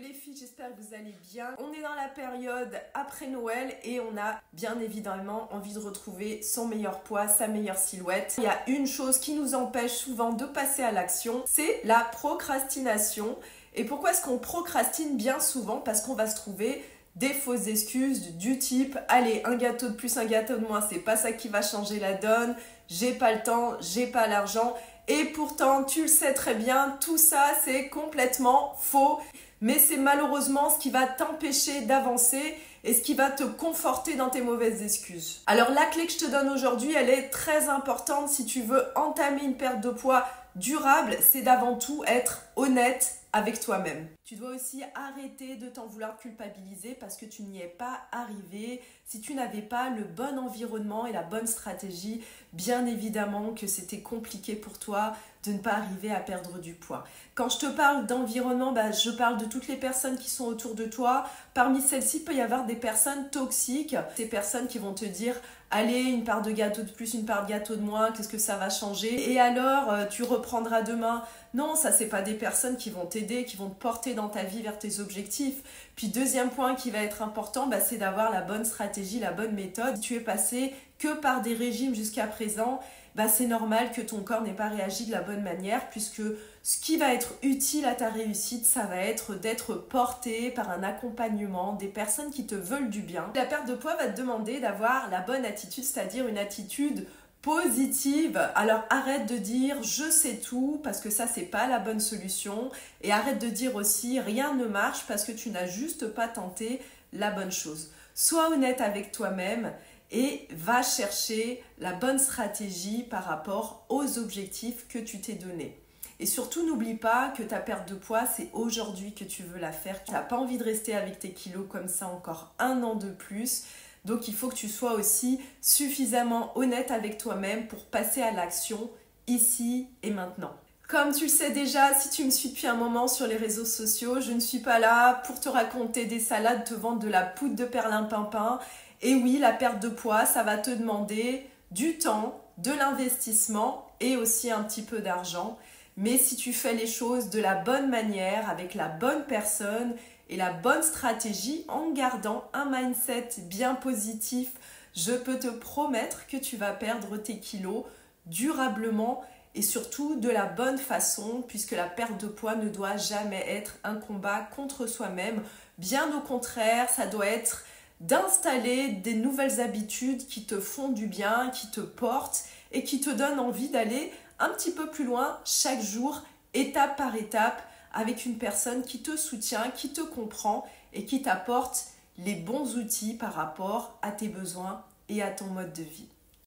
les filles, j'espère que vous allez bien. On est dans la période après Noël et on a bien évidemment envie de retrouver son meilleur poids, sa meilleure silhouette. Il y a une chose qui nous empêche souvent de passer à l'action, c'est la procrastination. Et pourquoi est-ce qu'on procrastine bien souvent? Parce qu'on va se trouver des fausses excuses du type « Allez, un gâteau de plus, un gâteau de moins, c'est pas ça qui va changer la donne, j'ai pas le temps, j'ai pas l'argent ». Et pourtant, tu le sais très bien, tout ça, c'est complètement faux. Mais c'est malheureusement ce qui va t'empêcher d'avancer et ce qui va te conforter dans tes mauvaises excuses. Alors la clé que je te donne aujourd'hui, elle est très importante si tu veux entamer une perte de poids durable, c'est d'avant tout être honnête avec toi-même. Tu dois aussi arrêter de t'en vouloir culpabiliser parce que tu n'y es pas arrivé. Si tu n'avais pas le bon environnement et la bonne stratégie, bien évidemment que c'était compliqué pour toi de ne pas arriver à perdre du poids. Quand je te parle d'environnement, je parle de toutes les personnes qui sont autour de toi. Parmi celles-ci, il peut y avoir des personnes toxiques, ces personnes qui vont te dire « Allez, une part de gâteau de plus, une part de gâteau de moins, qu'est-ce que ça va changer ?» Et alors, tu reprendras demain. Non, ça, c'est pas des personnes qui vont t'aider, qui vont te porter dans ta vie vers tes objectifs. Puis deuxième point qui va être important, c'est d'avoir la bonne stratégie, la bonne méthode. Si tu es passé que par des régimes jusqu'à présent, c'est normal que ton corps n'ait pas réagi de la bonne manière puisque ce qui va être utile à ta réussite, ça va être d'être porté par un accompagnement, des personnes qui te veulent du bien. La perte de poids va te demander d'avoir la bonne attitude, c'est-à-dire une attitude positive. Alors arrête de dire je sais tout parce que ça c'est pas la bonne solution et arrête de dire aussi rien ne marche parce que tu n'as juste pas tenté la bonne chose. Sois honnête avec toi-même et va chercher la bonne stratégie par rapport aux objectifs que tu t'es donnés. Et surtout, n'oublie pas que ta perte de poids, c'est aujourd'hui que tu veux la faire. Tu n'as pas envie de rester avec tes kilos comme ça encore un an de plus. Donc, il faut que tu sois aussi suffisamment honnête avec toi-même pour passer à l'action ici et maintenant. Comme tu le sais déjà, si tu me suis depuis un moment sur les réseaux sociaux, je ne suis pas là pour te raconter des salades, te vendre de la poudre de perlimpinpin. Et oui, la perte de poids, ça va te demander du temps, de l'investissement et aussi un petit peu d'argent. Mais si tu fais les choses de la bonne manière, avec la bonne personne et la bonne stratégie, en gardant un mindset bien positif, je peux te promettre que tu vas perdre tes kilos durablement et surtout de la bonne façon, puisque la perte de poids ne doit jamais être un combat contre soi-même. Bien au contraire, ça doit être d'installer des nouvelles habitudes qui te font du bien, qui te portent et qui te donnent envie d'aller un petit peu plus loin chaque jour, étape par étape, avec une personne qui te soutient, qui te comprend et qui t'apporte les bons outils par rapport à tes besoins et à ton mode de vie.